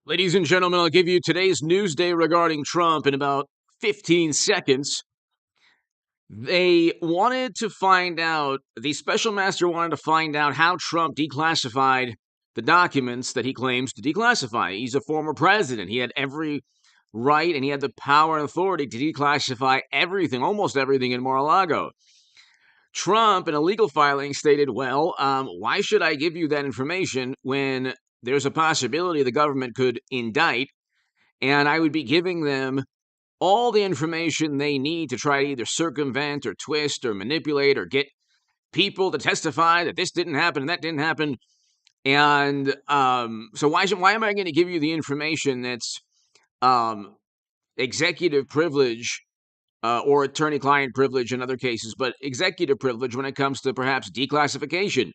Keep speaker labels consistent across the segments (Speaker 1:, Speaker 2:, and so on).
Speaker 1: Ladies and gentlemen, I'll give you today's news day regarding Trump in about 15 seconds. The special master wanted to find out how Trump declassified the documents that he claims to declassify. He's a former president. He had every right and he had the power and authority to declassify everything, almost everything in Mar-a-Lago. Trump, in a legal filing, stated, why should I give you that information when there's a possibility the government could indict, and I would be giving them all the information they need to try to either circumvent or twist or manipulate or get people to testify that this didn't happen and that didn't happen. And so why am I going to give you the information that's executive privilege or attorney-client privilege in other cases, but executive privilege when it comes to perhaps declassification?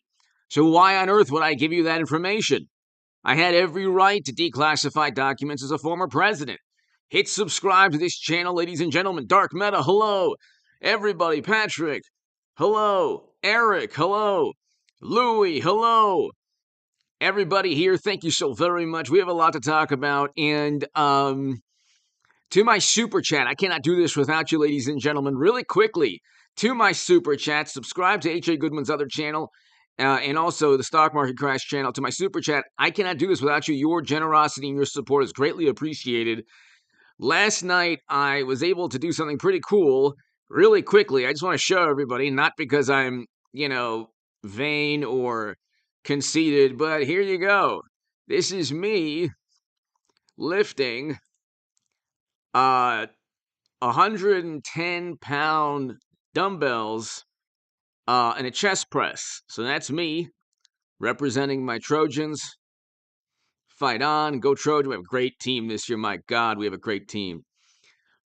Speaker 1: So why on earth would I give you that information? I had every right to declassify documents as a former president. Hit subscribe to this channel, ladies and gentlemen. Dark Meta, hello. Everybody, Patrick, hello. Eric, hello. Louie, hello. Everybody here, thank you so very much. We have a lot to talk about. And to my super chat, I cannot do this without you, ladies and gentlemen. Really quickly, to my super chat, subscribe to H.A. Goodman's other channel. And also the Stock Market Crash channel. To my super chat, I cannot do this without you. Your generosity and your support is greatly appreciated. Last night, I was able to do something pretty cool really quickly. I just want to show everybody, not because I'm, vain or conceited, but here you go. This is me lifting 110-pound dumbbells and a chest press. So that's me representing my Trojans. Fight on, go Trojan. We have a great team this year. My God, we have a great team.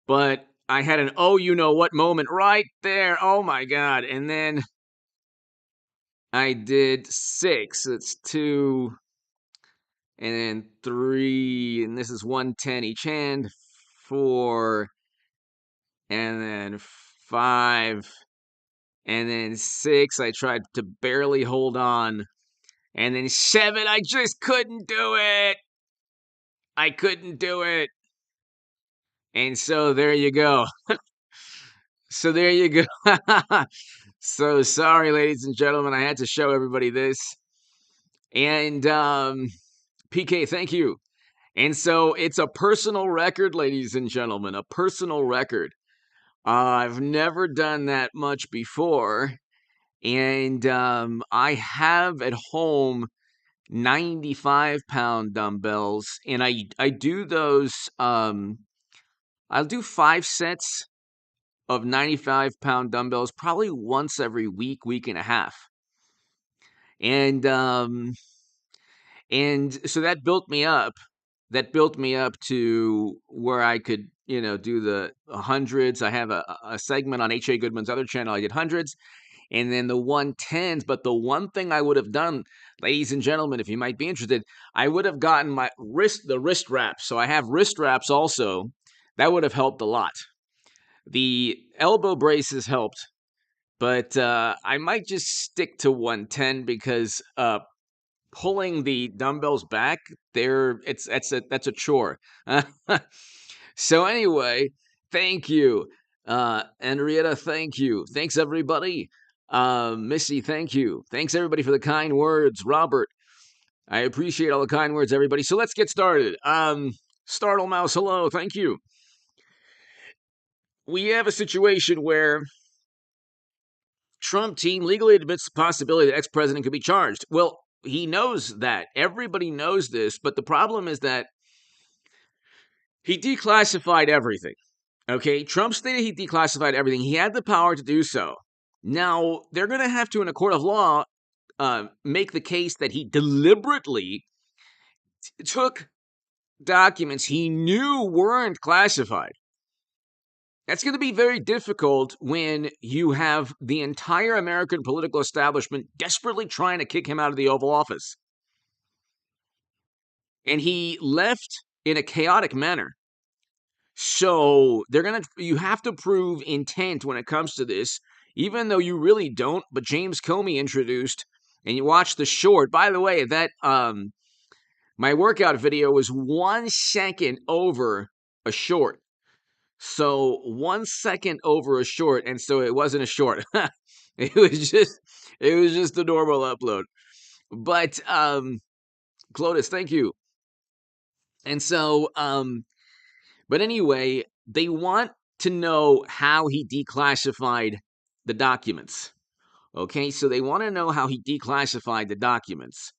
Speaker 1: But I had an you-know-what moment right there. Oh, my God. And then I did 6. It's 2, and then 3, and this is 110 each hand. 4, and then 5, and then 6. I tried to barely hold on. And then 7, I just couldn't do it. I couldn't do it. And so there you go. So there you go. So sorry, ladies and gentlemen. I had to show everybody this. And PK, thank you. And so it's a personal record, ladies and gentlemen, a personal record. I've never done that much before. And I have at home 95-pound dumbbells, and I do those. I'll do 5 sets of 95-pound dumbbells probably once every week and a half, and so that built me up. That built me up to where I could, do the hundreds. I have a segment on H.A. Goodman's other channel. I did hundreds. And then the 110s. But the one thing I would have done, ladies and gentlemen, if you might be interested, I would have gotten the wrist wraps. So I have wrist wraps also. That would have helped a lot. The elbow braces helped, but I might just stick to 110 because pulling the dumbbells back, that's a chore. So anyway, thank you. Henrietta, thank you. Thanks everybody. Missy, thank you. Thanks everybody for the kind words. Robert, I appreciate all the kind words, everybody. So let's get started. Startle Mouse, hello, thank you. We have a situation where Trump team legally admits the possibility that ex-president could be charged. Well, he knows that. Everybody knows this, but the problem is that he declassified everything. Okay, Trump stated he declassified everything. He had the power to do so. Now, they're going to have to, in a court of law, make the case that he deliberately took documents he knew weren't classified. That's going to be very difficult when you have the entire American political establishment desperately trying to kick him out of the Oval Office. And he left in a chaotic manner. So you have to prove intent when it comes to this, even though you really don't. But James Comey introduced, and you watch the short. By the way, that My workout video was 1 second over a short. So 1 second over a short, and so it wasn't a short. it was just a normal upload. But Clotis, thank you. And so but anyway, they want to know how he declassified the documents. Okay, so they want to know how he declassified the documents.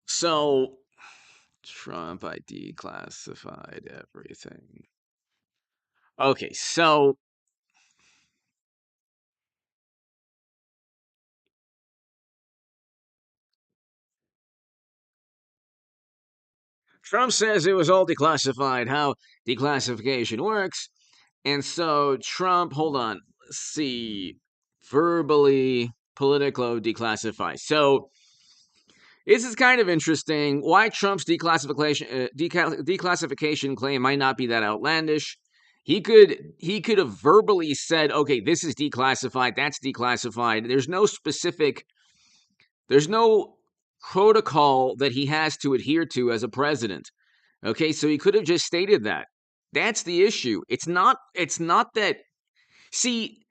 Speaker 1: So Trump, I declassified everything. Okay, so Trump says it was all declassified, how declassification works. And so Trump, hold on, let's see, verbally, Politico declassify. So this is kind of interesting. Why Trump's declassification claim might not be that outlandish. He could have verbally said, "Okay, this is declassified. That's declassified." There's no protocol that he has to adhere to as a president. Okay, so he could have just stated that. That's the issue. It's not that. See,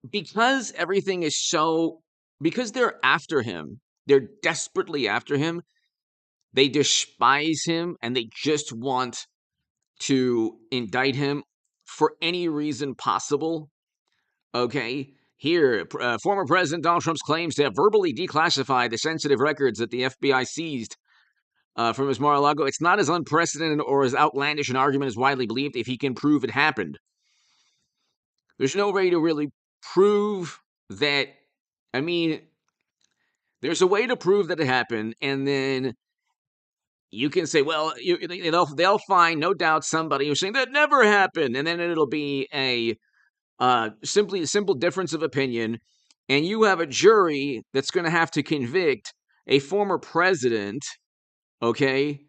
Speaker 1: because everything is so, because they're after him, they're desperately after him. They despise him and they just want to indict him for any reason possible. Okay, here, former President Donald Trump's claims to have verbally declassified the sensitive records that the FBI seized from his Mar-a-Lago. It's not as unprecedented or as outlandish an argument as widely believed if he can prove it happened. There's no way to really prove that. I mean, there's a way to prove that it happened, and then you can say, well, they'll find no doubt somebody who's saying that never happened, and then it'll be a simple difference of opinion, and you have a jury that's going to have to convict a former president, okay,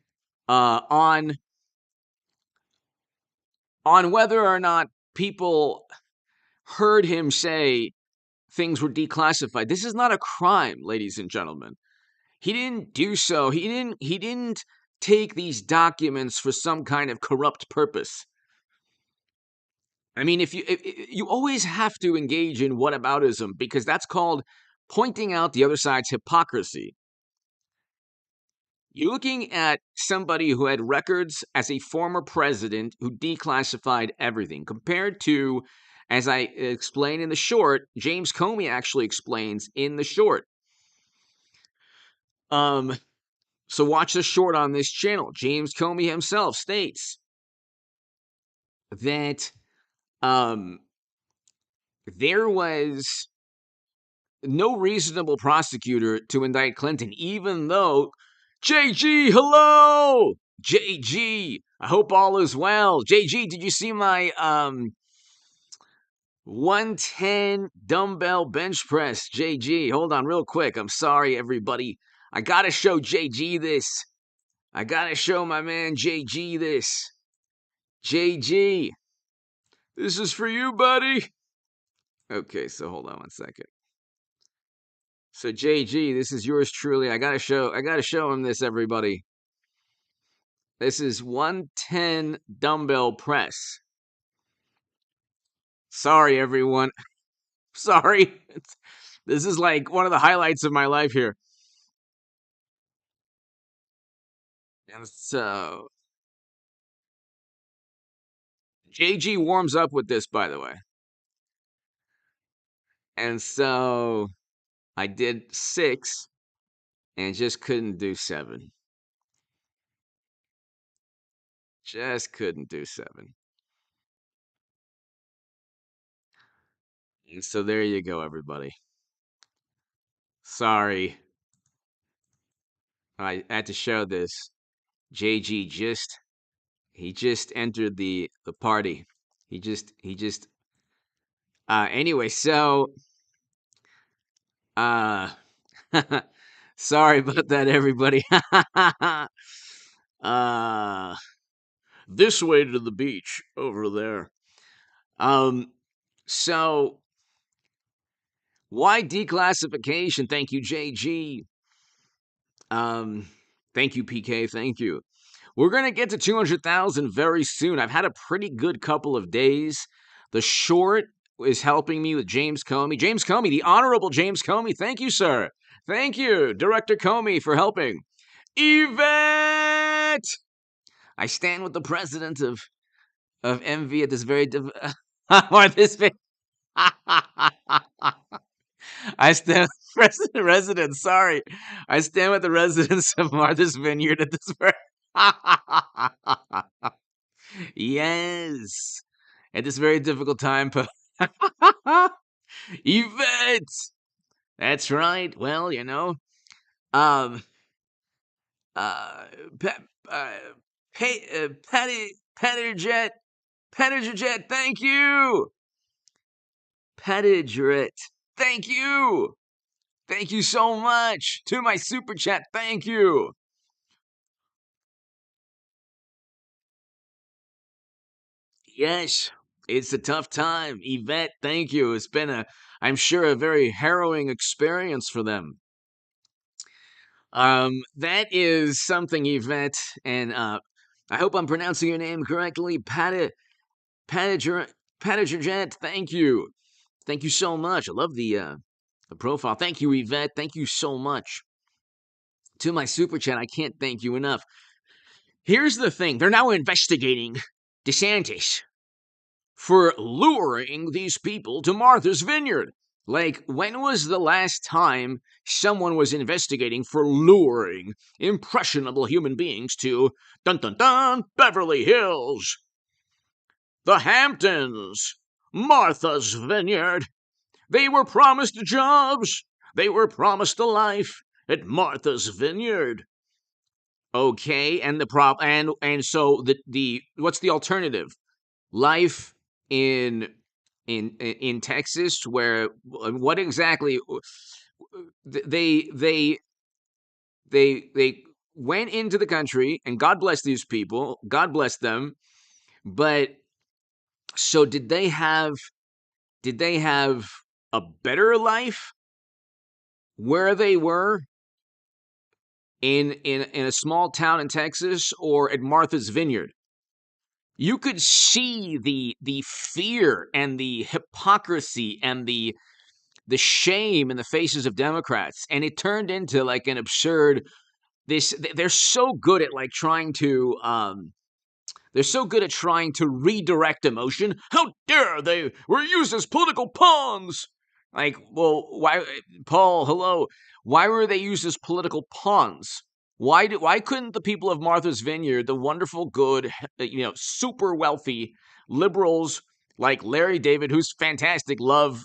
Speaker 1: on whether or not people heard him say things were declassified. This is not a crime, ladies and gentlemen. He didn't do so. He didn't take these documents for some kind of corrupt purpose. I mean, if you always have to engage in whataboutism, because that's called pointing out the other side's hypocrisy. You're looking at somebody who had records as a former president who declassified everything, compared to, as I explained in the short, James Comey actually explains in the short. So watch the short on this channel. James Comey himself states that there was no reasonable prosecutor to indict Clinton, even though JG, hello! JG, I hope all is well. JG, did you see my 110 dumbbell bench press? JG, hold on real quick. I'm sorry, everybody. I gotta show JG this. I gotta show my man JG this. JG, this is for you, buddy. Okay, so hold on one second. So JG, this is yours truly. I gotta show him this, everybody. This is 110 dumbbell press. Sorry, everyone. Sorry. This is like one of the highlights of my life here. And so JG warms up with this, by the way. And so I did 6 and just couldn't do 7. Just couldn't do 7. And so there you go, everybody. Sorry. I had to show this. JG he just entered the party. He just anyway, so sorry about that, everybody. This way to the beach over there. So why declassification? Thank you, JG. Thank you, PK. Thank you. We're going to get to 200,000 very soon. I've had a pretty good couple of days. The short is helping me with James Comey. James Comey, the Honorable James Comey. Thank you, sir. Thank you, Director Comey, for helping. Yvette! I stand with the president of MV at this very... or this... I stand with residents. Sorry, I stand with the residents of Martha's Vineyard at this very. Yes, at this very difficult time. Event. That's right. Well, um, pa- Pettijet, Pettijet. Thank you, Pettijet. Thank you. Thank you so much to my super chat. Thank you. Yes, it's a tough time. Yvette, thank you. It's been I'm sure, a very harrowing experience for them. That is something, Yvette, and I hope I'm pronouncing your name correctly. Patager, thank you. Thank you so much. I love the profile. Thank you, Yvette. Thank you so much. To my super chat, I can't thank you enough. Here's the thing. They're now investigating DeSantis for luring these people to Martha's Vineyard. Like, when was the last time someone was investigating for luring impressionable human beings to dun dun dun Beverly Hills, the Hamptons, Martha's Vineyard? They were promised jobs. They were promised a life at Martha's Vineyard. Okay, and so the what's the alternative? Life in Texas, where what exactly they went into the country, and God bless these people, God bless them, but so did they have a better life where they were in a small town in Texas or at Martha's Vineyard? You could see the fear and the hypocrisy and the shame in the faces of Democrats, and it turned into like an absurd. They're so good at like trying to they're so good at trying to redirect emotion. How dare they were used as political pawns? Like, well, why, Paul? Hello. Why were they used as political pawns? Why couldn't the people of Martha's Vineyard, the wonderful, good, super wealthy liberals like Larry David, who's fantastic, love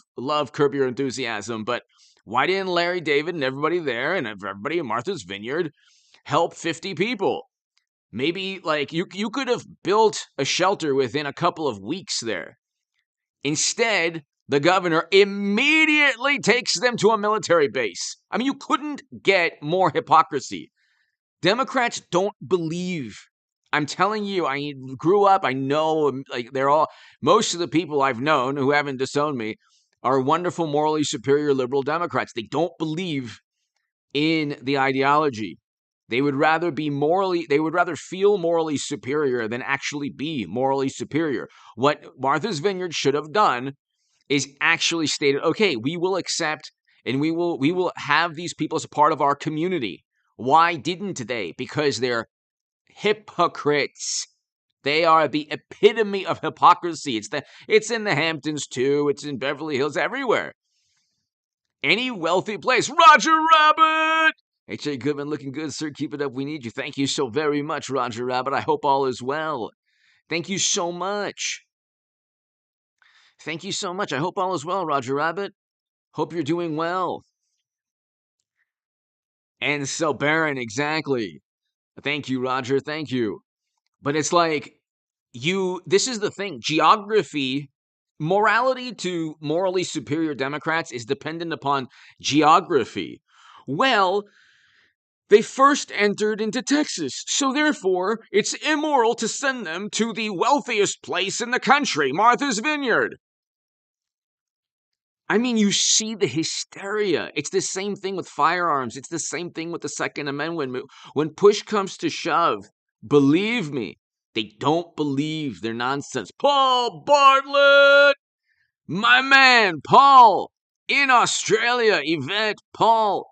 Speaker 1: Curb Your Enthusiasm, but why didn't Larry David and everybody there and everybody in Martha's Vineyard help 50 people? Maybe like you could have built a shelter within a couple of weeks there. Instead, the governor immediately takes them to a military base. I mean, you couldn't get more hypocrisy. Democrats don't believe. I'm telling you, I grew up, I know, like most of the people I've known who haven't disowned me are wonderful, morally superior liberal Democrats. They don't believe in the ideology. They would rather feel morally superior than actually be morally superior. What Martha's Vineyard should have done is actually stated, okay, we will accept and we will have these people as a part of our community. Why didn't they? Because they're hypocrites. They are the epitome of hypocrisy. It's in the Hamptons too. It's in Beverly Hills, everywhere. Any wealthy place. Roger Rabbit! H.A. Goodman, looking good, sir. Keep it up. We need you. Thank you so very much, Roger Rabbit. I hope all is well. Thank you so much. Thank you so much. I hope all is well, Roger Rabbit. Hope you're doing well. And so, Baron, exactly. Thank you, Roger. Thank you. But it's like, this is the thing. Geography, morality to morally superior Democrats is dependent upon geography. Well, they first entered into Texas, so therefore it's immoral to send them to the wealthiest place in the country, Martha's Vineyard. I mean, you see the hysteria. It's the same thing with firearms. It's the same thing with the Second Amendment. When push comes to shove, believe me, they don't believe their nonsense. Paul Bartlett, my man, Paul, in Australia, Yvette, Paul.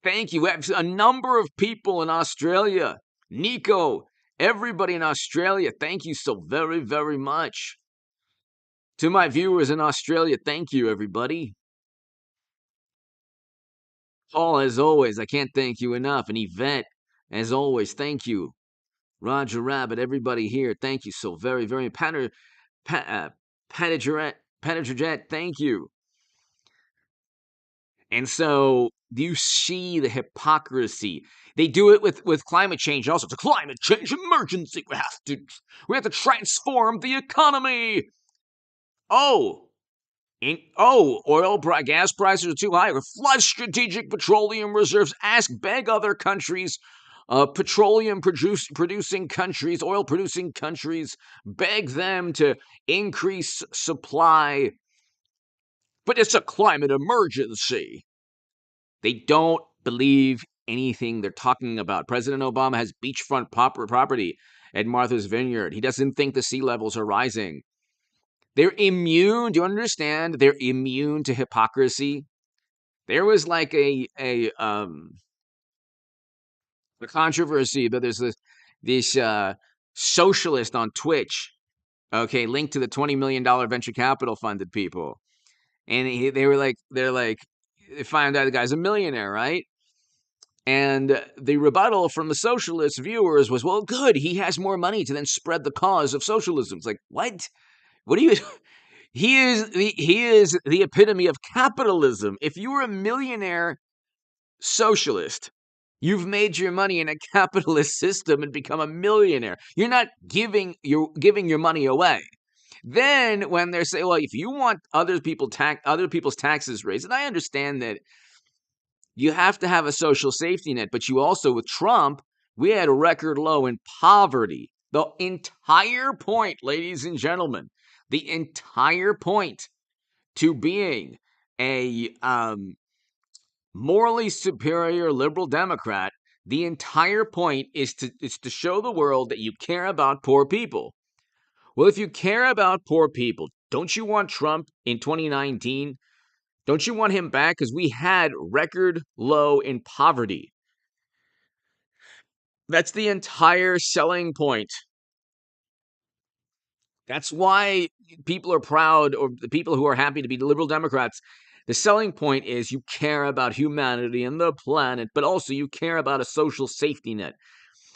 Speaker 1: Thank you. We have a number of people in Australia. Nico, everybody in Australia, thank you so very, very much. To my viewers in Australia, thank you, everybody. Paul, as always, I can't thank you enough. And Yvette, as always, thank you. Roger Rabbit, everybody here, thank you so very, very much. Patagerette, thank you. And so you see the hypocrisy. They do it with climate change also. It's a climate change emergency. We have to transform the economy. Gas prices are too high. Flood strategic petroleum reserves. Beg other countries, petroleum producing countries, oil producing countries, beg them to increase supply. But it's a climate emergency. They don't believe anything they're talking about. President Obama has beachfront property at Martha's Vineyard. He doesn't think the sea levels are rising. They're immune. Do you understand? They're immune to hypocrisy. There was like a controversy, but there's this socialist on Twitch. Okay, linked to the $20 million venture capital funded people, and they find out the guy's a millionaire, right? And the rebuttal from the socialist viewers was, well, good, he has more money to then spread the cause of socialism. It's like, what? What do you? He is the epitome of capitalism. If you were a millionaire socialist, you've made your money in a capitalist system and become a millionaire. You're not giving your money away. Then when they say, well, if you want other people's taxes raised, and I understand that you have to have a social safety net, but you also, with Trump, we had a record low in poverty. The entire point, ladies and gentlemen, the entire point to being a morally superior liberal Democrat, the entire point is to show the world that you care about poor people. Well, if you care about poor people, don't you want Trump in 2019? Don't you want him back? Because we had record low in poverty. That's the entire selling point. That's why people are proud, or the people who are happy to be liberal Democrats. The selling point is you care about humanity and the planet, but also you care about a social safety net,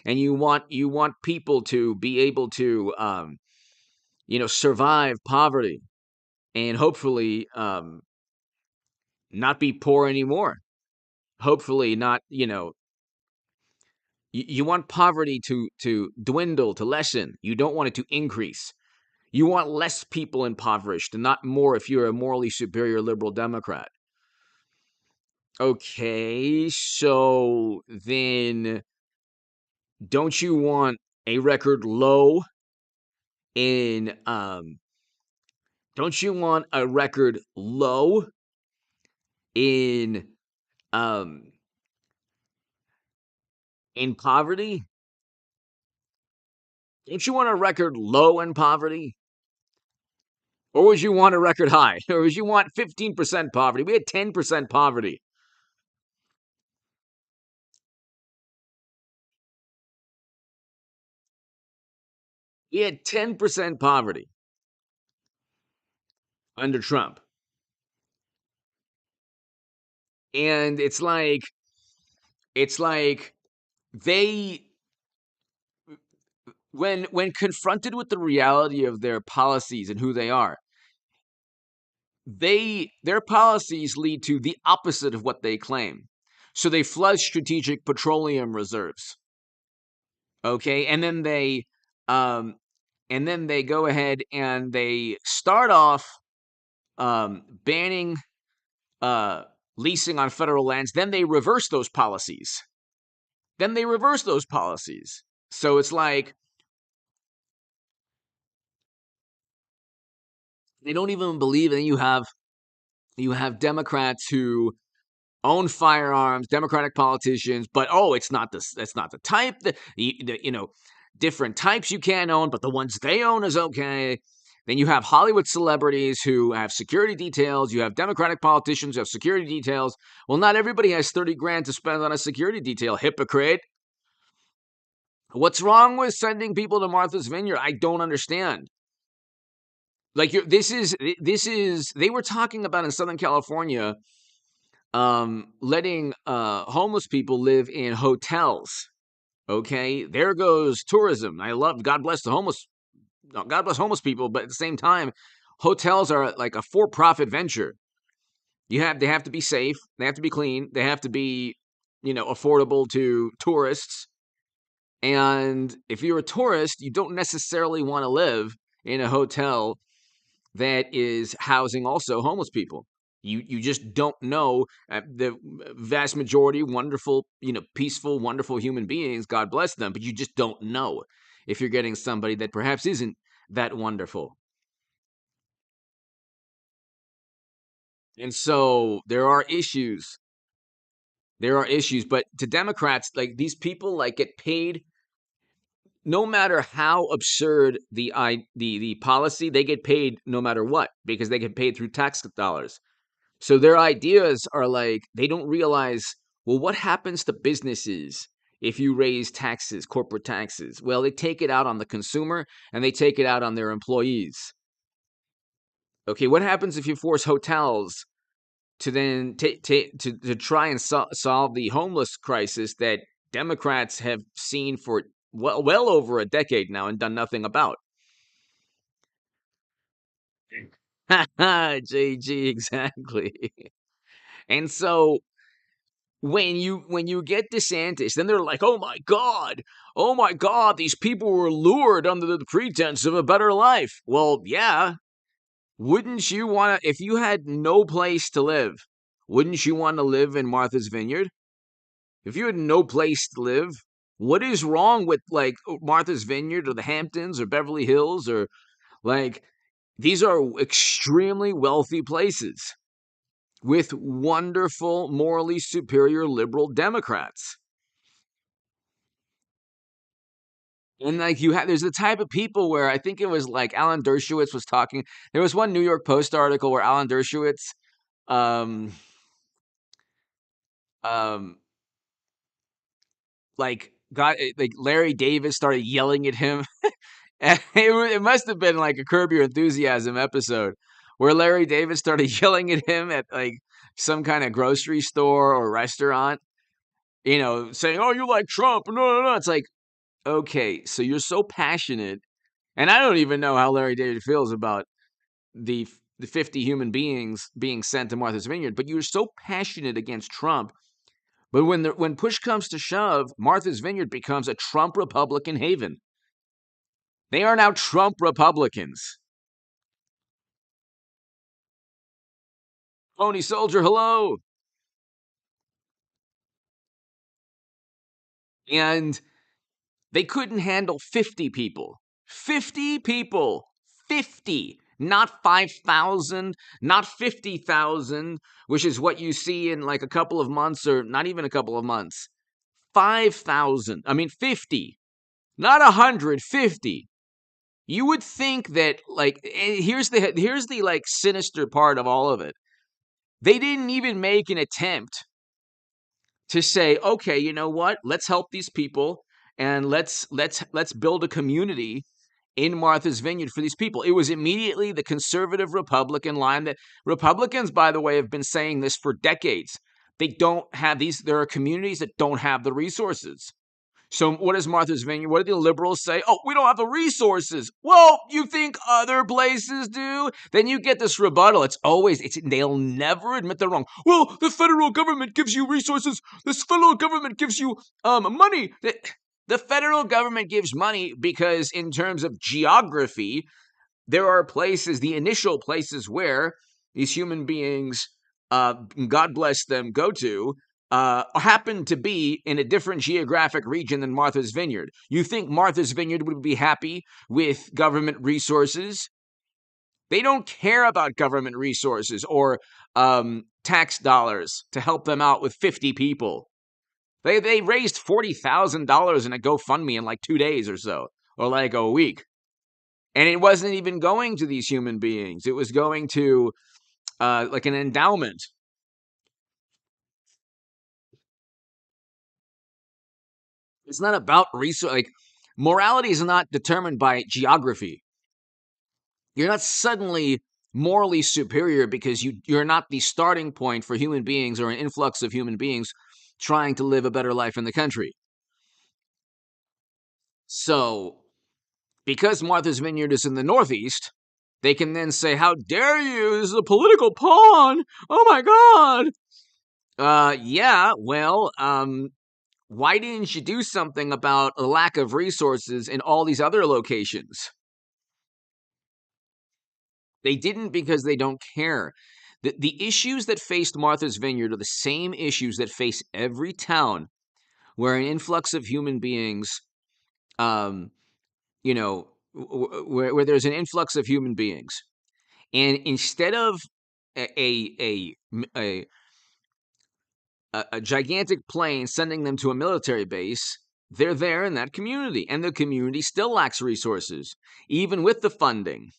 Speaker 1: and you want people to be able to, survive poverty, and hopefully not be poor anymore. Hopefully not, you want poverty to dwindle, to lessen. You don't want it to increase. You want less people impoverished and not more if you're a morally superior liberal Democrat. Okay, so then don't you want a record low in don't you want a record low in poverty? Don't you want a record low in poverty? Or would you want a record high? Or would you want 15% poverty? We had 10% poverty. We had 10% poverty under Trump. And it's like they, when confronted with the reality of their policies and who they are, their policies lead to the opposite of what they claim. So they flood strategic petroleum reserves. Okay, and then they go ahead and they start off banning leasing on federal lands. Then they reverse those policies. So it's like, They don't even believe, and you have Democrats who own firearms, Democratic politicians, but it's not this. That's not the type that different types you can't own, but the ones they own is okay. Then you have Hollywood celebrities who have security details. You have Democratic politicians who have security details. Well, not everybody has 30 grand to spend on a security detail. Hypocrite. What's wrong with sending people to Martha's Vineyard? I don't understand. Like this is they were talking about in Southern California, letting homeless people live in hotels. Okay, there goes tourism. God bless the homeless. No, God bless homeless people, but at the same time, hotels are like a for-profit venture. They have to be safe, they have to be clean, they have to be, affordable to tourists. And if you're a tourist, you don't necessarily want to live in a hotel that is housing also homeless people. You just don't know. The vast majority, wonderful, peaceful, wonderful human beings, God bless them, but you just don't know if you're getting somebody that perhaps isn't that wonderful. And so there are issues. There are issues, but to Democrats, like these people, like get paid no matter how absurd the policy, they get paid no matter what because they get paid through tax dollars. So their ideas are like they don't realize, well, what happens to businesses if you raise taxes, corporate taxes? Well, they take it out on the consumer and they take it out on their employees. Okay, what happens if you force hotels to then to try and solve the homeless crisis that Democrats have seen for well over a decade now and done nothing about? JG, exactly. And so when you get DeSantis, then they're like, oh my God, these people were lured under the pretense of a better life. Well, yeah. Wouldn't you want to, if you had no place to live, wouldn't you want to live in Martha's Vineyard? If you had no place to live, what is wrong with like Martha's Vineyard or the Hamptons or Beverly Hills or like these are extremely wealthy places with wonderful, morally superior liberal Democrats. And like there's the type of people where I think it was like Alan Dershowitz was talking. There was one New York Post article where Alan Dershowitz, um, um, like Larry David started yelling at him. And it must have been like a Curb Your Enthusiasm episode where Larry David started yelling at him at like some kind of grocery store or restaurant, saying, "Oh, you like Trump?" No, no, no. It's like, okay, so you're so passionate, and I don't even know how Larry David feels about the the 50 human beings being sent to Martha's Vineyard, but you're so passionate against Trump. But when push comes to shove, Martha's Vineyard becomes a Trump Republican haven. They are now Trump Republicans. Pony Soldier, hello. And they couldn't handle 50 people. 50 people. 50. Not 5,000, not 50,000, which is what you see in like a couple of months or not even a couple of months. 5,000. I mean, 50. Not 150. You would think that like here's the like sinister part of all of it. They didn't even make an attempt to say, okay, you know what? Let's help these people and let's build a community in Martha's Vineyard for these people. It was immediately the conservative Republican line that Republicans, by the way, have been saying this for decades. They don't have these, there are communities that don't have the resources. So what is Martha's Vineyard? What do the liberals say? Oh, we don't have the resources. Well, you think other places do? Then you get this rebuttal. They'll never admit they're wrong. Well, the federal government gives you resources. This federal government gives you money. The federal government gives money because in terms of geography, there are places, the initial places where these human beings, God bless them, go to, happen to be in a different geographic region than Martha's Vineyard. You think Martha's Vineyard would be happy with government resources? They don't care about government resources or tax dollars to help them out with 50 people. They raised $40,000 in a GoFundMe in like 2 days or so, or like a week. And it wasn't even going to these human beings. It was going to like an endowment. It's not about resource. Like, morality is not determined by geography. You're not suddenly morally superior because you're not the starting point for human beings or an influx of human beings trying to live a better life in the country. So, because Martha's Vineyard is in the Northeast, they can then say, "How dare you? This is a political pawn! Oh my God!" Yeah. Well, why didn't you do something about a lack of resources in all these other locations? They didn't because they don't care. The issues that faced Martha's Vineyard are the same issues that face every town where an influx of human beings, um, where there's an influx of human beings. And instead of a, a, a, a gigantic plane sending them to a military base, they're there in that community. And the community still lacks resources, even with the funding.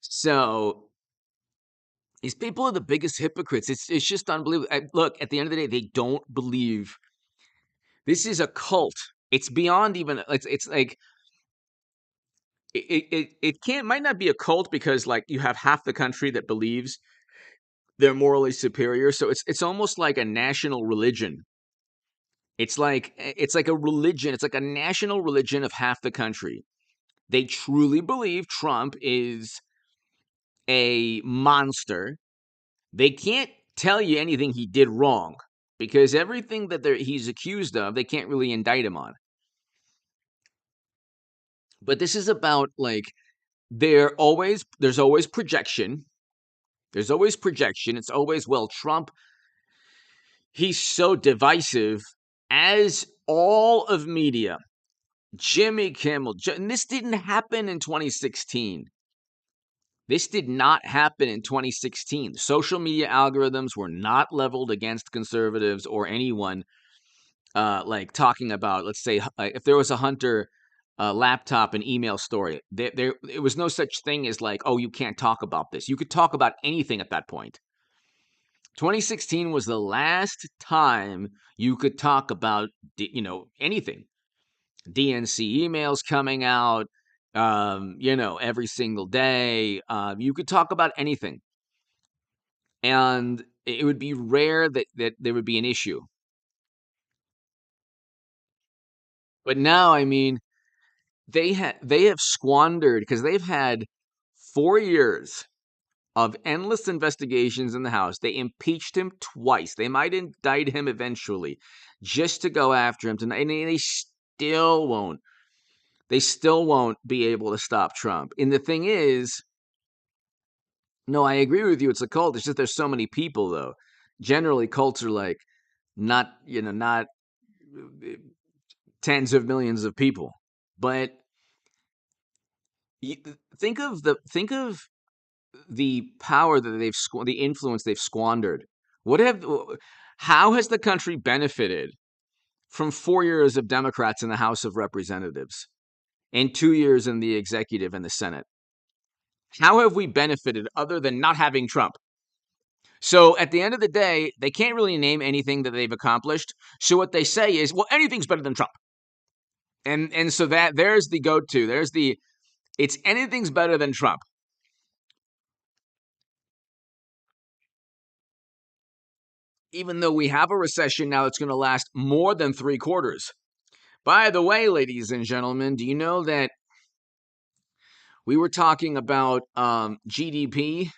Speaker 1: So these people are the biggest hypocrites. It's just unbelievable. Look, at the end of the day, they don't believe. This is a cult. It's beyond even. It's like it can't might not be a cult because like you have half the country that believes they're morally superior. So it's almost like a national religion. It's like a religion. It's like a national religion of half the country. They truly believe Trump is a monster. They can't tell you anything he did wrong because everything that he's accused of, they can't really indict him on. But this is about like there's always projection. There's always projection. It's always, well, Trump, he's so divisive, as all of media, Jimmy Kimmel, and this didn't happen in 2016. This did not happen in 2016. Social media algorithms were not leveled against conservatives or anyone like talking about, let's say, if there was a Hunter laptop and email story, there was no such thing as like, oh, you can't talk about this. You could talk about anything at that point. 2016 was the last time you could talk about, anything. DNC emails coming out, every single day. You could talk about anything. And it would be rare that there would be an issue. But now, I mean, they have squandered because they've had 4 years of endless investigations in the House. They impeached him twice. They might indict him eventually just to go after him tonight. And they still won't. They still won't be able to stop Trump. And the thing is, no, I agree with you. It's a cult. It's just there's so many people, though. Generally, cults are like not tens of millions of people. But think of the power that the influence they've squandered. How has the country benefited from 4 years of Democrats in the House of Representatives and 2 years in the executive and the Senate? How have we benefited other than not having Trump? So at the end of the day, they can't really name anything that they've accomplished. So what they say is, well, anything's better than Trump. And so that there's the go-to. It's anything's better than Trump. Even though we have a recession now that's going to last more than 3 quarters. By the way, ladies and gentlemen, do you know that we were talking about GDP?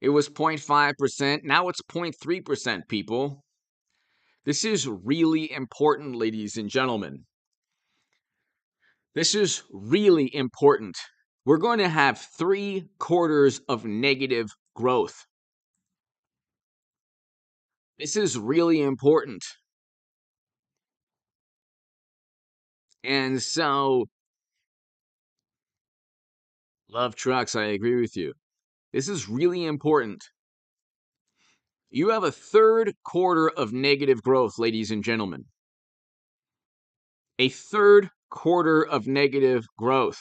Speaker 1: It was 0.5%. Now it's 0.3%, people. This is really important, ladies and gentlemen. This is really important. We're going to have 3 quarters of negative growth. This is really important. And so Love trucks. I agree with you. This is really important. You have a third quarter of negative growth, ladies and gentlemen. A third quarter of negative growth.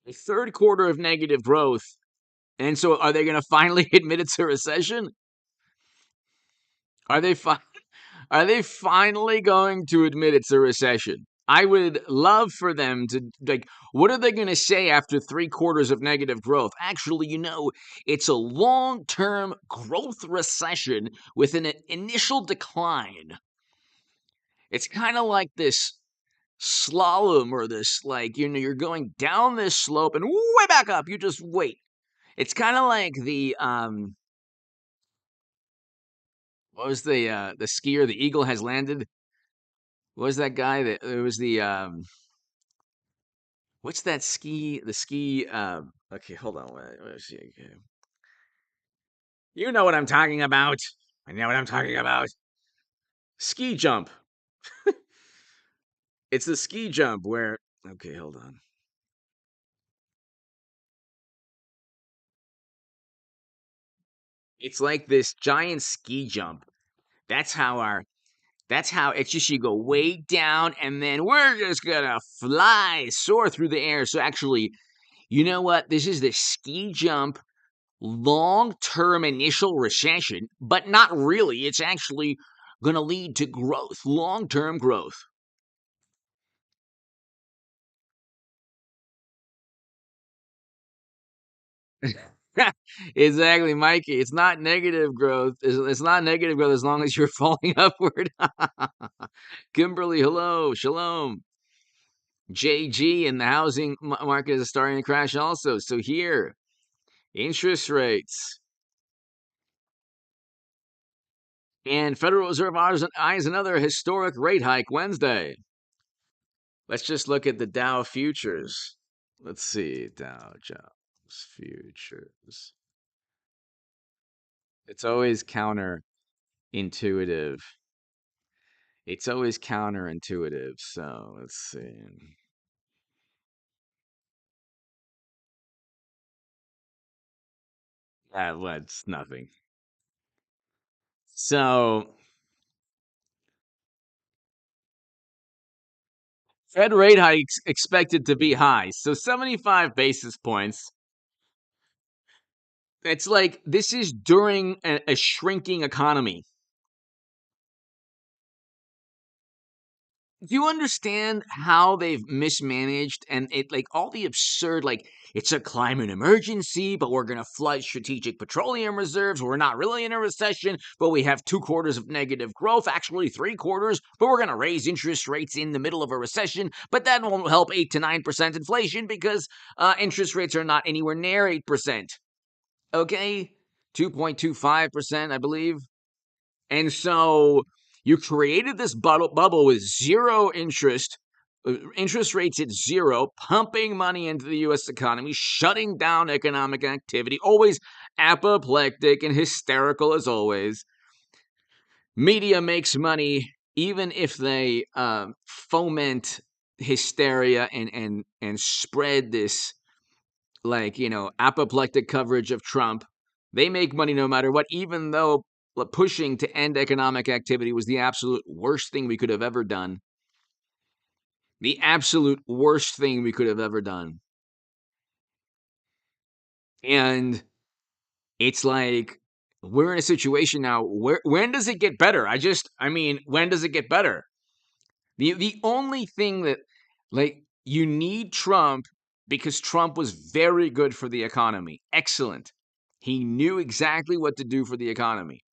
Speaker 1: A third quarter of negative growth. And so are they going to finally admit it's a recession? Are they are they finally going to admit it's a recession? I would love for them to, like, what are they going to say after 3 quarters of negative growth? Actually, it's a long-term growth recession with an initial decline. It's kind of like this slalom or this, like, you're going down this slope and way back up. You just wait. It's kind of like the, what was the skier? The eagle has landed. What was that guy that it was the what's that ski? The ski. Okay, hold on. Let's see. Okay. You know what I'm talking about. I know what I'm talking about. Ski jump. It's the ski jump where. Okay, hold on. It's like this giant ski jump. That's how our. That's how it's just you go way down and then we're just gonna fly, soar through the air. So actually, you know what? This is the ski jump long-term initial recession, but not really. It's actually going to lead to growth, long-term growth. Exactly, Mikey. It's not negative growth. It's not negative growth as long as you're falling upward. Kimberly, hello, shalom. JG, and the housing market is starting to crash also. So here, interest rates. And Federal Reserve eyes another historic rate hike Wednesday. Let's just look at the Dow futures. Let's see, Dow Jones futures. It's always counterintuitive. It's always counterintuitive. So let's see. That's nothing. So Fed rate hikes expected to be high. So 75 basis points. It's like this is during a shrinking economy. Do you understand how they've mismanaged and it, like, all the absurd, like, it's a climate emergency, but we're going to flood strategic petroleum reserves. We're not really in a recession, but we have 2 quarters of negative growth, actually 3 quarters, but we're going to raise interest rates in the middle of a recession, but that won't help 8 to 9% inflation because interest rates are not anywhere near 8%. Okay? 2.25%, I believe. And so you created this bubble with zero interest rates at zero, pumping money into the U.S. economy, shutting down economic activity, always apoplectic and hysterical as always. Media makes money even if they foment hysteria and spread this, like, apoplectic coverage of Trump. They make money no matter what, even though pushing to end economic activity was the absolute worst thing we could have ever done. The absolute worst thing we could have ever done. And it's like we're in a situation now where when does it get better? When does it get better? The only thing that, like, you need Trump because Trump was very good for the economy. Excellent. He knew exactly what to do for the economy.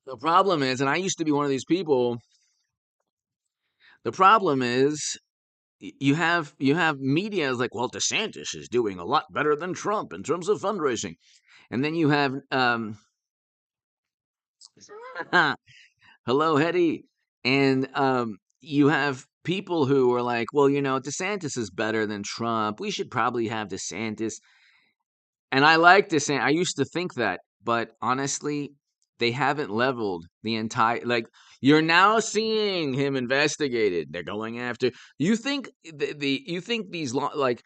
Speaker 1: The problem is, and I used to be one of these people, the problem is you have media is like, well, DeSantis is doing a lot better than Trump in terms of fundraising. And then you have hello, Hetty. And you have people who are like, well, DeSantis is better than Trump. We should probably have DeSantis. And I like to say, I used to think that, but honestly, they haven't leveled the entire, like, you're now seeing him investigated. They're going after, you think you think these, like,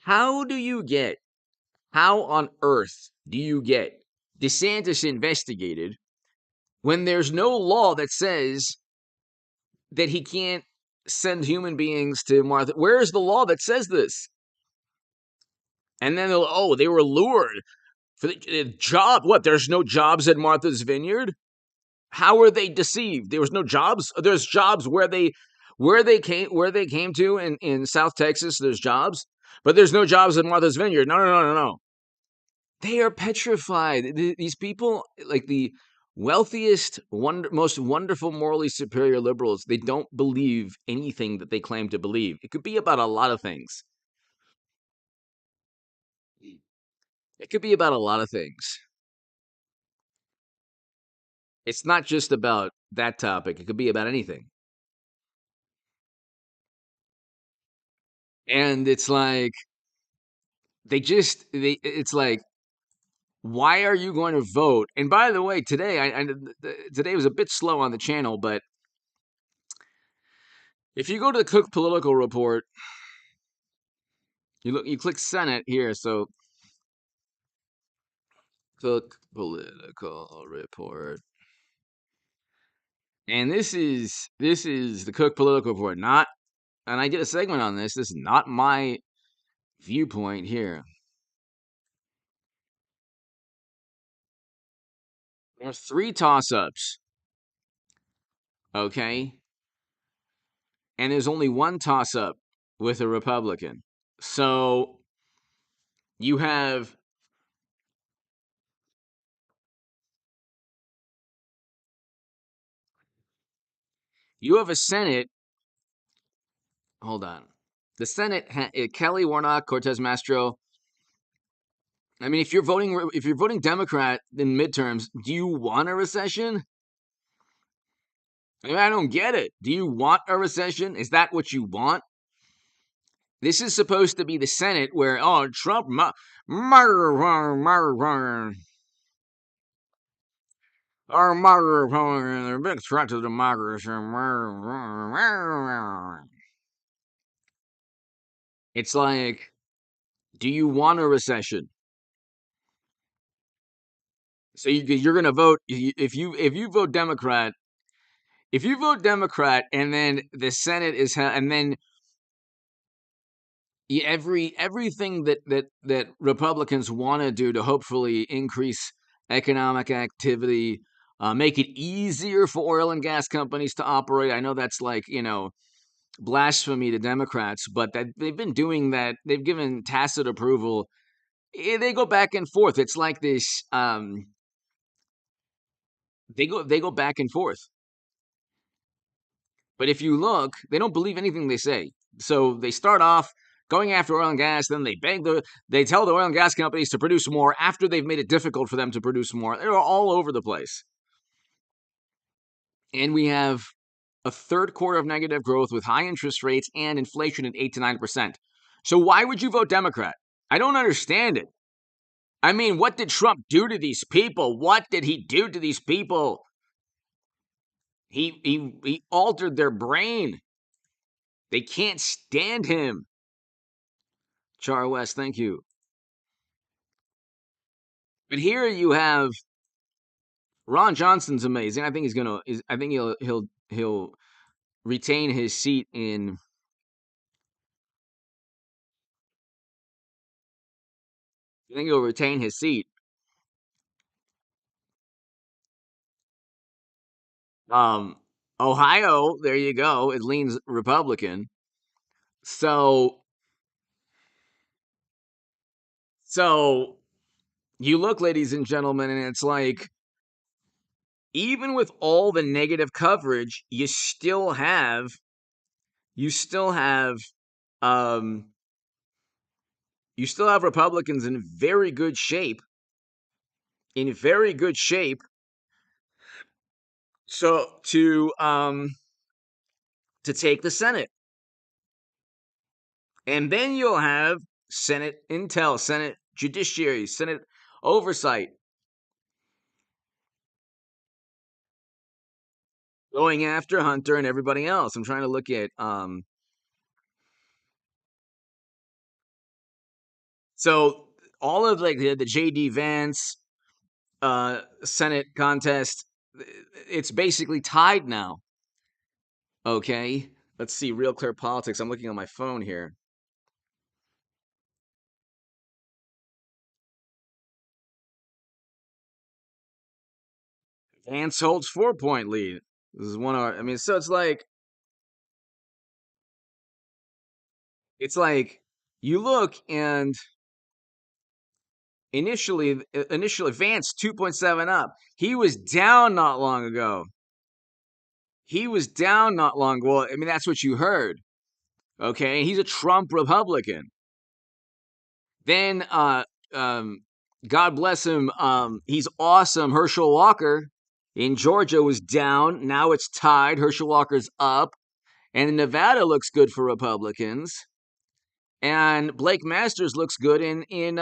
Speaker 1: how do you get, how on earth do you get DeSantis investigated when there's no law that says that he can't send human beings to Martha? Where is the law that says this? And then they were lured for the job. What? There's no jobs at Martha's Vineyard. How are they deceived? There was no jobs. There's jobs where they came to in South Texas. There's jobs, but there's no jobs at Martha's Vineyard. No. They are petrified. These people, like the wealthiest, most wonderful, morally superior liberals, they don't believe anything that they claim to believe. It could be about a lot of things. It could be about a lot of things. It's not just about that topic. It could be about anything. And it's like it's like, why are you going to vote? And by the way, today today was a bit slow on the channel, but if you go to the Cook Political Report, you click Senate here, so Cook Political Report. And this is the Cook Political Report, not, and I did a segment on this. This is not my viewpoint here. There are 3 toss-ups. Okay? And there's only 1 toss-up with a Republican. So you have a Senate. Hold on. The Senate, Kelly, Warnock, Cortez Masto. I mean, if you're voting Democrat in midterms, do you want a recession? I mean, I don't get it. Do you want a recession? Is that what you want? This is supposed to be the Senate where, Trump, our big threat to democracy. It's like, do you want a recession? So you're going to vote if you vote Democrat. If you vote Democrat and then the Senate is and then everything that Republicans want to do to hopefully increase economic activity, make it easier for oil and gas companies to operate. I know that's like, blasphemy to Democrats, but that they've been doing that. They've given tacit approval. They go back and forth. It's like this. They go back and forth. But if you look, they don't believe anything they say. So they start off going after oil and gas, then they tell the oil and gas companies to produce more after they've made it difficult for them to produce more. They're all over the place. And we have a third quarter of negative growth with high interest rates and inflation at 8 to 9%. So why would you vote Democrat? I don't understand it. I mean, what did Trump do to these people? What did he do to these people? He altered their brain. They can't stand him. Char West, thank you. But here you have Ron Johnson's amazing. I think I think he'll retain his seat in. I think he'll retain his seat. Ohio, there you go. It leans Republican. So you look, ladies and gentlemen, and it's like, even with all the negative coverage, you still have um Republicans in very good shape. In very good shape. So to take the Senate. And then you'll have Senate Intel, Senate Judiciary, Senate oversight, going after Hunter and everybody else. I'm trying to look at so all of like the JD Vance Senate contest, it's basically tied now. Okay, let's see. Real Clear Politics. I'm looking on my phone here. Vance holds 4-point lead. This is one. I mean, so it's like you look and initially Vance 2.7 up. He was down not long ago. He was down not long ago. Well, I mean, that's what you heard. Okay, he's a Trump Republican. Then, God bless him. He's awesome. Herschel Walker in Georgia was down. Now it's tied. Herschel Walker's up, and Nevada looks good for Republicans. And Blake Masters looks good in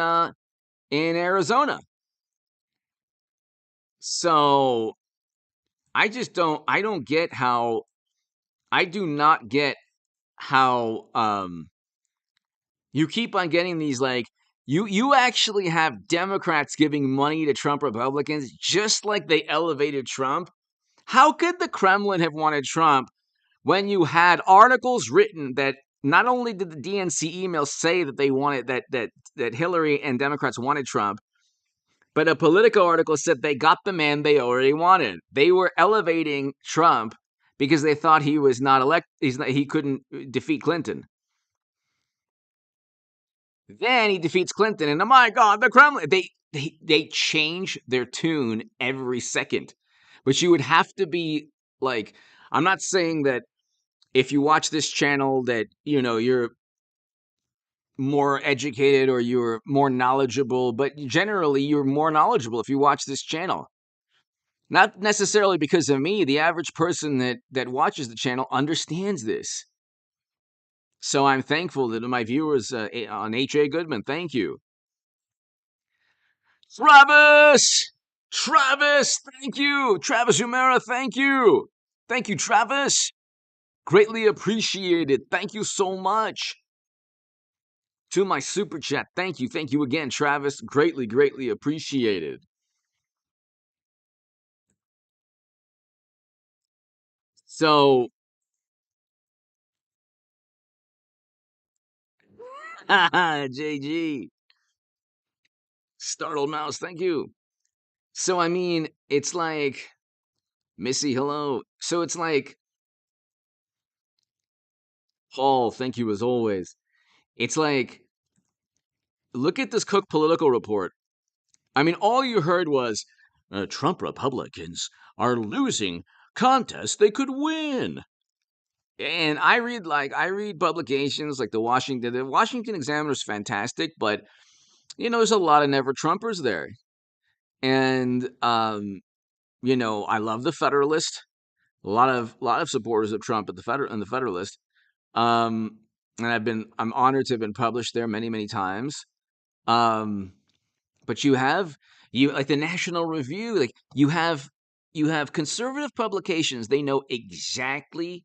Speaker 1: Arizona. So I don't get how I do not get how you keep on getting these like you actually have Democrats giving money to Trump Republicans just like they elevated Trump. How could the Kremlin have wanted Trump when you had articles written that not only did the DNC emails say that they wanted that Hillary and Democrats wanted Trump, but a Politico article said they got the man they already wanted. They were elevating Trump because they thought he was not elect. He couldn't defeat Clinton. Then he defeats Clinton, and oh my God, the Kremlin. They change their tune every second. But you would have to be like, I'm not saying that if you watch this channel that you're more educated or you're more knowledgeable, but generally you're more knowledgeable if you watch this channel. Not necessarily because of me. The average person that watches the channel understands this. So I'm thankful that my viewers on H.A. Goodman, thank you. Travis, thank you. Travis Umera, thank you. Thank you, Travis. Greatly appreciated. Thank you so much. To my super chat, thank you again, Travis. Greatly appreciated. So, JG, startled mouse, thank you. So, I mean, it's like, Missy, hello. So it's like, Paul, thank you as always. It's like, look at this Cook political report. I mean, all you heard was Trump Republicans are losing contests they could win. And I read publications like the Washington Examiner is fantastic, but there's a lot of never Trumpers there. And I love the Federalist. A lot of supporters of Trump at the Federalist. And I'm honored to have been published there many times. But you like the National Review, like you have conservative publications. They know exactly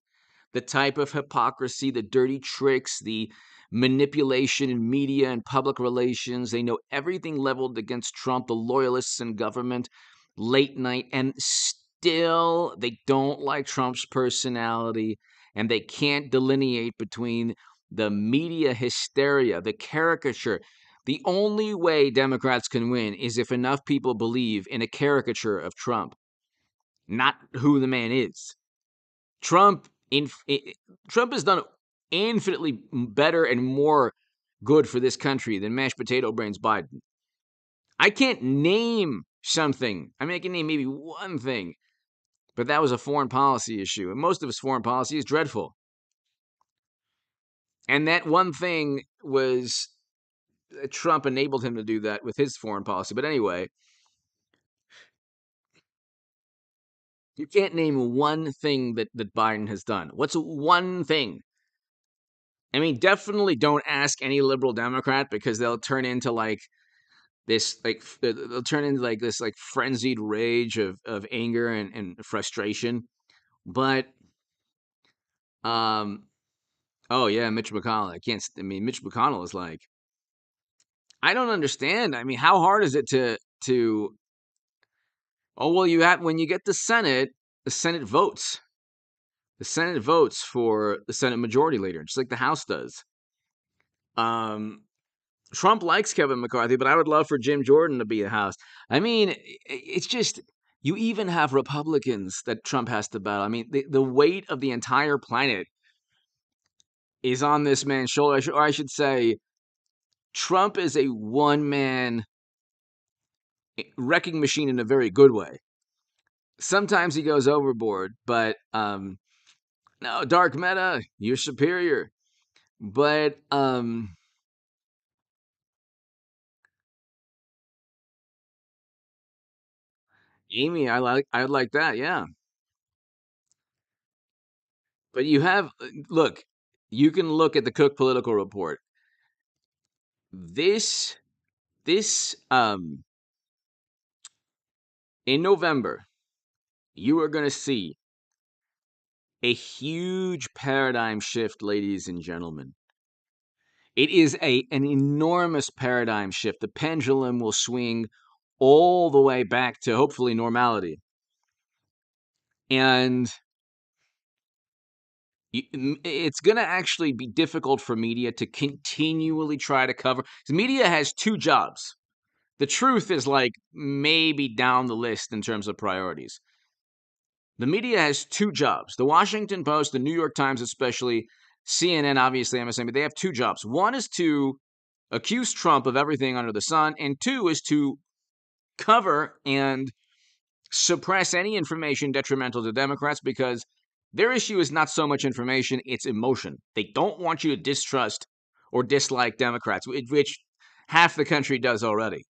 Speaker 1: the type of hypocrisy, the dirty tricks, the manipulation in media and public relations. They know everything leveled against Trump, the loyalists in government, late night, and still they don't like Trump's personality, and they can't delineate between the media hysteria, the caricature. The only way Democrats can win is if enough people believe in a caricature of Trump, not who the man is. Trump has done infinitely better and more good for this country than mashed potato brains Biden. I can't name something. I mean, I can name maybe one thing, but that was a foreign policy issue, and most of his foreign policy is dreadful. And that one thing was Trump enabled him to do that with his foreign policy. But anyway, you can't name one thing that Biden has done. What's one thing? I mean, definitely don't ask any liberal Democrat because they'll turn into like this like they'll turn into like this like frenzied rage of anger and frustration. But um, oh yeah, Mitch McConnell. I can't. I mean, Mitch McConnell is like, I don't understand. I mean, how hard is it to? Oh well, you have when you get the Senate votes. The Senate votes for the Senate Majority Leader, just like the House does. Um, Trump likes Kevin McCarthy, but I would love for Jim Jordan to be the House. I mean, it's just you even have Republicans that Trump has to battle. I mean, the weight of the entire planet is on this man's shoulder. Or I should say, Trump is a one man wrecking machine in a very good way. Sometimes he goes overboard, but no, Dark Meta, you're superior. But Amy, I like that, yeah. But you have look, you can look at the Cook Political Report. This this in November, you are going to see a huge paradigm shift, ladies and gentlemen. It is an enormous paradigm shift. The pendulum will swing all the way back to hopefully normality. And it's going to actually be difficult for media to continually try to cover. The media has two jobs. The truth is like maybe down the list in terms of priorities. The media has two jobs. The Washington Post, the New York Times, especially, CNN, obviously, MSNBC, they have two jobs. One is to accuse Trump of everything under the sun, and two is to cover and suppress any information detrimental to Democrats because their issue is not so much information, it's emotion. They don't want you to distrust or dislike Democrats, which half the country does already.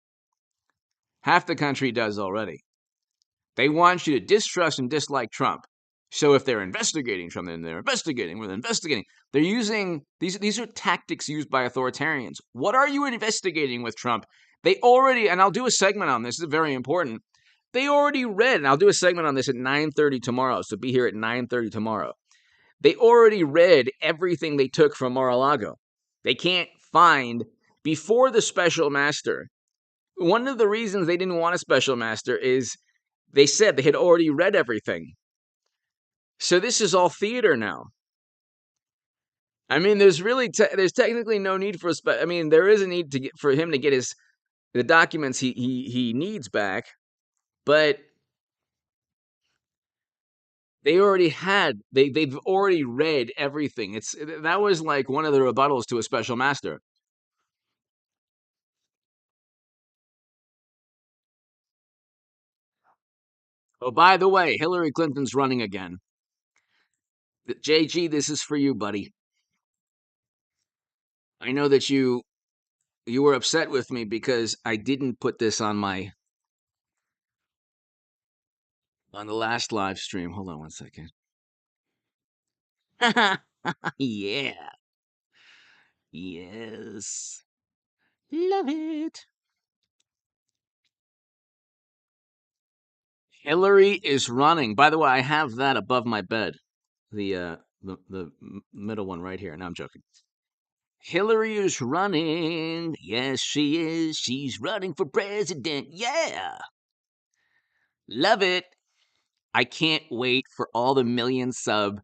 Speaker 1: Half the country does already. They want you to distrust and dislike Trump. So if they're investigating Trump, then they're investigating. We're investigating. They're using these are tactics used by authoritarians. What are you investigating with Trump? They already, and I'll do a segment on this. This is very important. They already read, and I'll do a segment on this at 9:30 tomorrow. So be here at 9:30 tomorrow. They already read everything they took from Mar-a-Lago. They can't find before the special master. One of the reasons they didn't want a special master is they said they had already read everything. So this is all theater now. I mean, there's really there's technically no need for I mean, there is a need to for him to get the documents he needs back, but they've already read everything. That was like one of the rebuttals to a special master. Oh, by the way, Hillary Clinton's running again. JG, this is for you, buddy. I know that you were upset with me because I didn't put this on the last live stream. Hold on one second. Yeah. Yes. Love it. Hillary is running. By the way, I have that above my bed. The middle one right here. No, I'm joking. Hillary is running. Yes, she is. She's running for president. Yeah. Love it. I can't wait for all the million sub,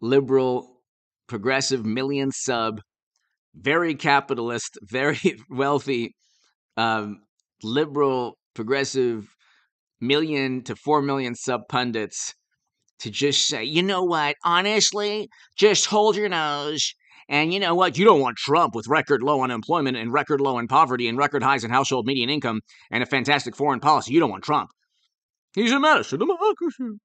Speaker 1: liberal, progressive million sub, very capitalist, very wealthy, um, liberal, progressive, million to 4 million sub pundits to just say, you know what, honestly, just hold your nose. And you know what? You don't want Trump with record low unemployment and record low in poverty and record highs in household median income and a fantastic foreign policy. You don't want Trump. He's a menace to democracy.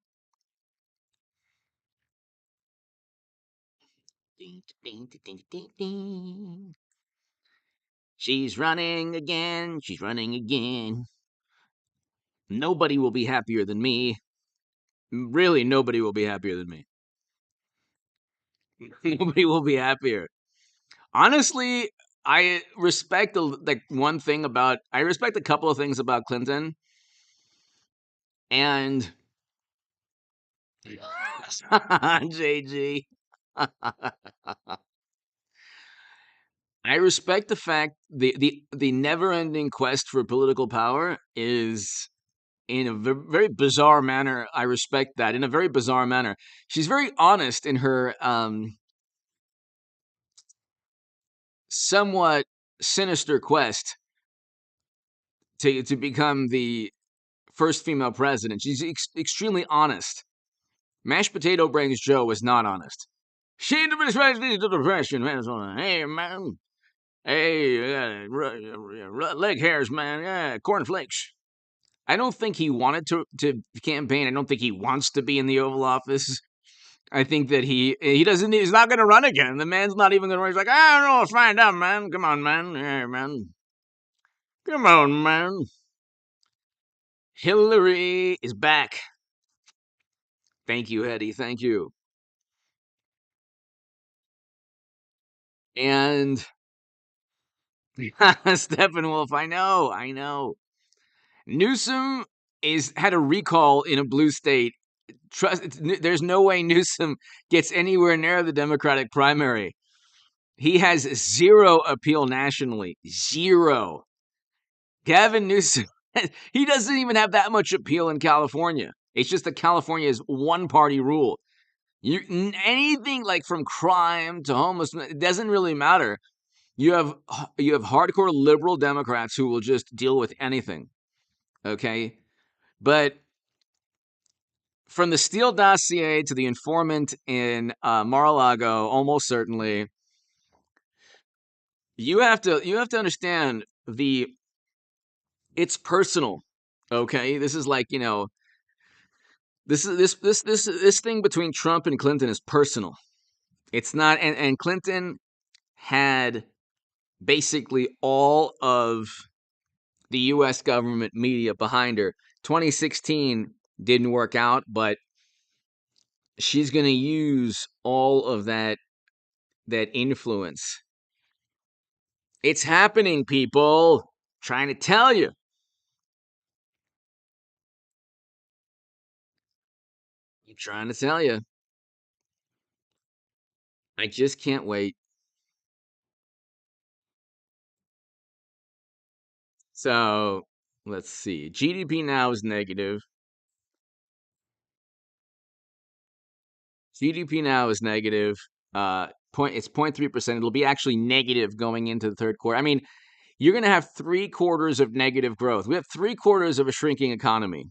Speaker 1: She's running again. She's running again. Nobody will be happier than me. Really, nobody will be happier than me. Nobody will be happier. Honestly, I respect I respect a couple of things about Clinton, and JG. I respect the fact the never ending quest for political power is in a very bizarre manner. I respect that in a very bizarre manner. She's very honest in her somewhat sinister quest to become the first female president. She's extremely honest. Mashed potato brains Joe was not honest. She the depression, man. Hey man, hey leg hairs, man. Yeah, cornflakes. I don't think he wanted to campaign. I don't think he wants to be in the Oval Office. I think that he doesn't. He's not going to run again. The man's not even going to run. He's like, I don't know. Let's find out, man. Come on, man. Hey, man. Come on, man. Hillary is back. Thank you, Hetty. Thank you. And Steppenwolf, I know, I know. Newsom is had a recall in a blue state. There's no way Newsom gets anywhere near the Democratic primary. He has zero appeal nationally. Zero. Gavin Newsom, he doesn't even have that much appeal in California. It's just that California is one party rule. Anything like from crime to homelessness, it doesn't really matter. You have hardcore liberal Democrats who will just deal with anything. Okay? But from the Steele dossier to the informant in Mar-a-Lago, almost certainly, you have to understand it's personal. Okay? This is like, this thing between Trump and Clinton is personal. It's not and Clinton had basically all of the US government media behind her. 2016 didn't work out, but she's going to use all of that influence. It's happening, people. Trying to tell you. I'm trying to tell you. I just can't wait. So, let's see. GDP now is negative. GDP now is negative. It's 0.3%. It'll be actually negative going into the third quarter. I mean, you're going to have 3/4 of negative growth. We have 3/4 of a shrinking economy.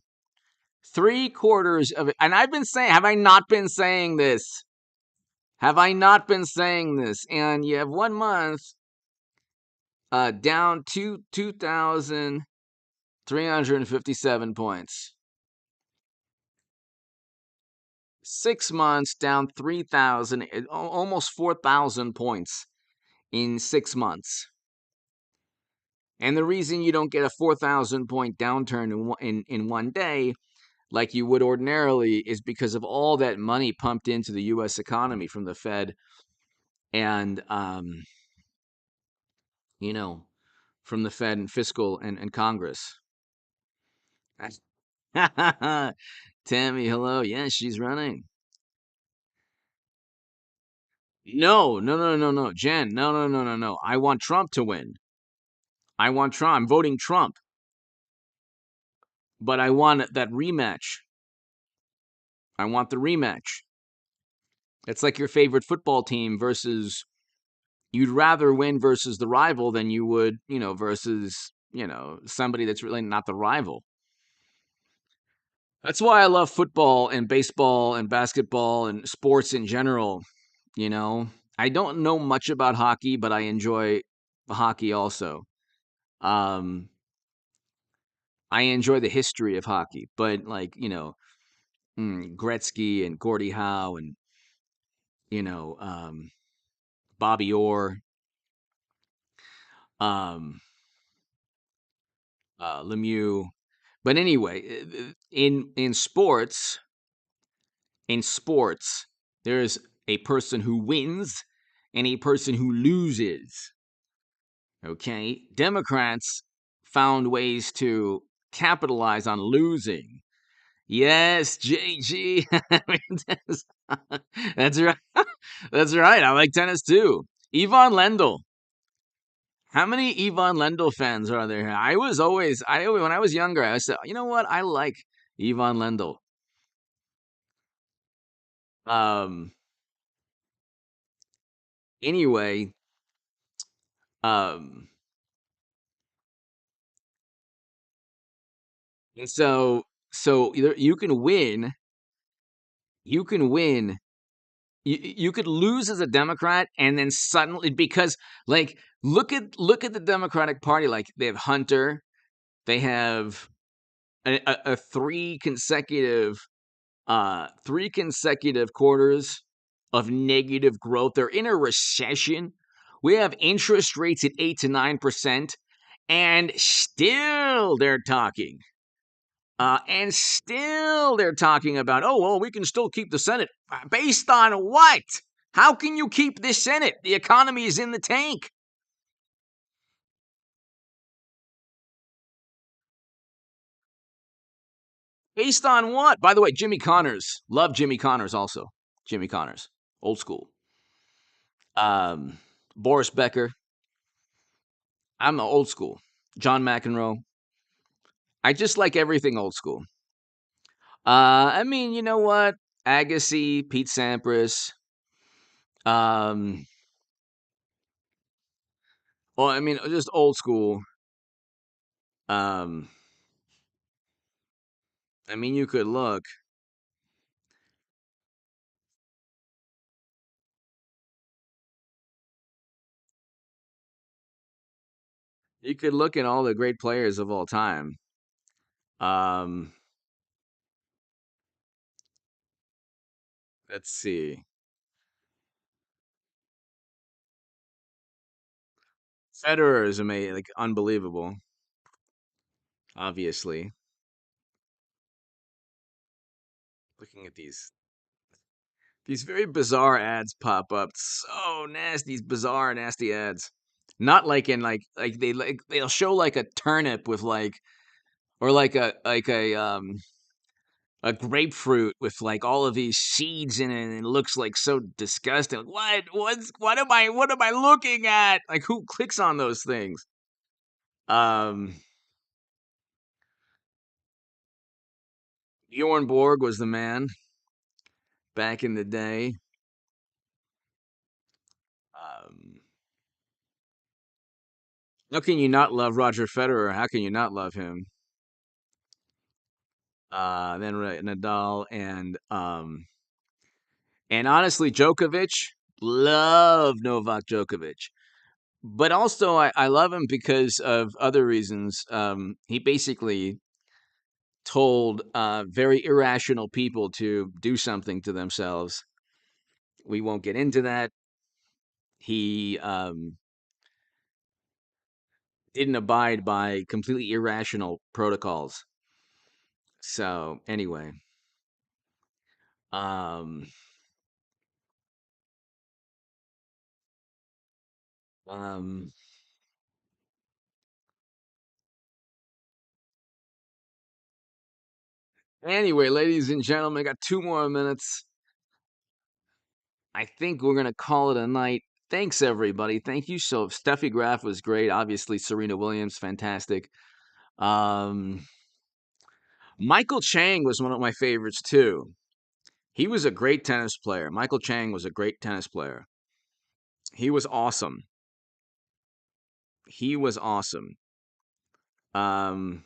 Speaker 1: 3/4 of it. And I've been saying, have I not been saying this? Have I not been saying this? And you have 1 month down 2,357 points. 6 months down 3,000, almost 4,000 points in 6 months. And the reason you don't get a 4,000 point downturn in one day like you would ordinarily is because of all that money pumped into the U.S. economy from the Fed and, from the Fed and fiscal and Congress. Tammy, hello. Yeah, she's running. No, no, no, no, no. Jen, no, no, no, no, no. I want Trump to win. I want Trump. I'm voting Trump. But I want that rematch. I want the rematch. It's like your favorite football team versus you'd rather win versus the rival than you would, versus, somebody that's really not the rival. That's why I love football and baseball and basketball and sports in general, I don't know much about hockey, but I enjoy hockey also. Um, I enjoy the history of hockey, but like, Gretzky and Gordie Howe and, you know, um, Bobby Orr, um, Lemieux. But anyway, in sports, there's a person who wins and a person who loses. Okay, Democrats found ways to capitalize on losing. Yes, JG. That's that's right. That's right. I like tennis too. Yvonne Lendl. How many Yvonne Lendl fans are there? When I was younger, I said, you know what? I like Yvonne Lendl. Um, anyway, um, and so either you can win, you could lose as a Democrat, and then suddenly because like look at the Democratic Party, like they have Hunter, they have a three consecutive quarters of negative growth. They're in a recession. We have interest rates at 8 to 9%, and still they're talking. And still they're talking about, oh, well, we can still keep the Senate. Based on what? How can you keep the Senate? The economy is in the tank. Based on what? By the way, Jimmy Connors. Love Jimmy Connors also. Jimmy Connors. Old school. Um, Boris Becker. I'm the old school. John McEnroe. I just like everything old school. I mean, you know what? Agassi, Pete Sampras. Um, well, I mean, just old school. Um, I mean, you could look. You could look at all the great players of all time. Um, let's see. Federer is amazing, like unbelievable. Obviously, looking at these very bizarre ads pop up. So nasty, these bizarre, nasty ads. Not like in they'll show like a turnip with like or like a grapefruit with like all of these seeds in it, and it looks like so disgusting. Like, what am I looking at? Like who clicks on those things? Um Bjorn Borg was the man back in the day. Um how can you not love Roger Federer? How can you not love him? Then Nadal and honestly Djokovic, love Novak Djokovic. But also I love him because of other reasons. He basically told very irrational people to do something to themselves. We won't get into that. He didn't abide by completely irrational protocols. So anyway, um, um, anyway, ladies and gentlemen, I got 2 more minutes. I think we're gonna call it a night. Thanks everybody. Thank you. So Steffi Graf was great. Obviously, Serena Williams, fantastic. Um, Michael Chang was one of my favorites too. He was a great tennis player. Michael Chang was a great tennis player. He was awesome. He was awesome. Um,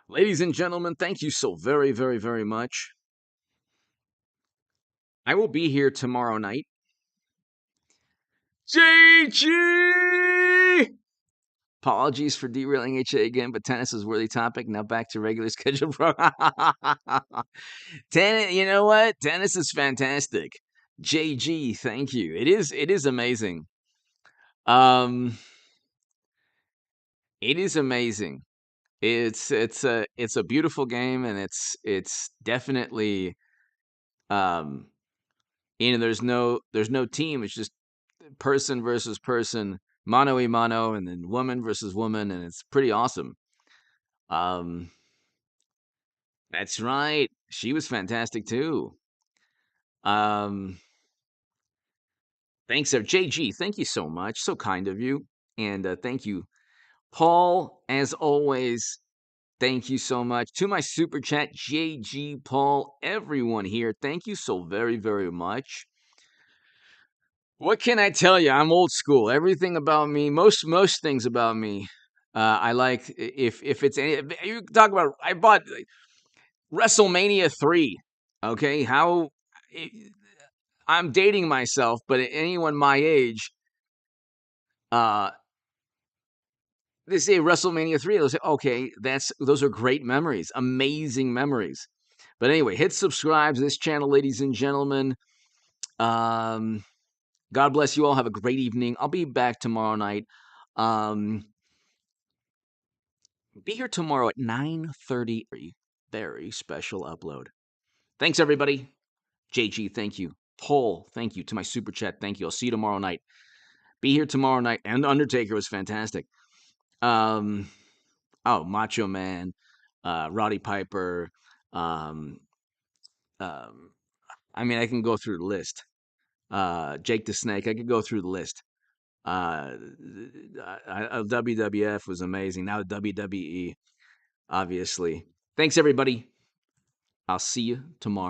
Speaker 1: ladies and gentlemen, thank you so very, very, very much. I will be here tomorrow night. GG! Apologies for derailing HA again, but tennis is a worthy topic. Now back to regular schedule program. Tennis, you know what? Tennis is fantastic. JG, thank you. It is amazing. Um, it is amazing. It's a beautiful game, and it's definitely um there's no team. It's just person versus person, mano a mano, and then woman versus woman, and it's pretty awesome. That's right. She was fantastic too. Thanks, JG. Thank you so much. So kind of you, and thank you, Paul. As always, thank you so much to my super chat, JG, Paul, everyone here. Thank you so very, very much. What can I tell you? I'm old school. Everything about me, most things about me, I like. If it's any, you talk about, I bought WrestleMania 3. Okay, I'm dating myself, but anyone my age, uh, they say WrestleMania 3. They'll say, okay, those are great memories, amazing memories. But anyway, hit subscribe to this channel, ladies and gentlemen. God bless you all. Have a great evening. I'll be back tomorrow night. Be here tomorrow at 9:30. Very special upload. Thanks, everybody. JG, thank you. Paul, thank you. To my super chat, thank you. I'll see you tomorrow night. Be here tomorrow night. And Undertaker was fantastic. Macho Man, Roddy Piper. I mean, I can go through the list. Jake the Snake. I could go through the list. WWF was amazing. Now WWE, obviously. Thanks, everybody. I'll see you tomorrow.